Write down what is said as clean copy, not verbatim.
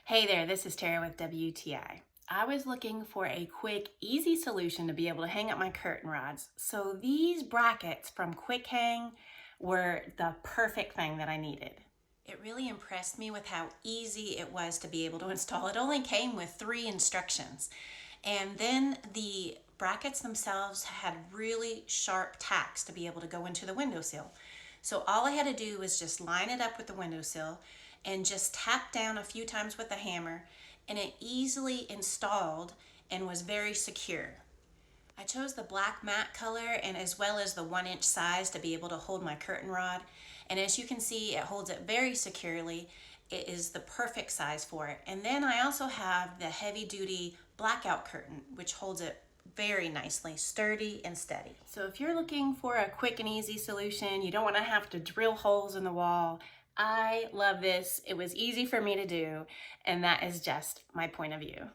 Hey there, this is Tara with WTI. I was looking for a quick, easy solution to be able to hang up my curtain rods. So these brackets from Kwik Hang were the perfect thing that I needed. It really impressed me with how easy it was to be able to install. It only came with 3 instructions. And then the brackets themselves had really sharp tacks to be able to go into the windowsill. So all I had to do was just line it up with the windowsill and just tap down a few times with a hammer, and it easily installed and was very secure. I chose the black matte color and as well as the 1-inch size to be able to hold my curtain rod. And as you can see, it holds it very securely. It is the perfect size for it. And then I also have the heavy duty blackout curtain, which holds it very nicely, sturdy and steady. So if you're looking for a quick and easy solution, you don't want to have to drill holes in the wall, I love this. It was easy for me to do, and that is just my point of view.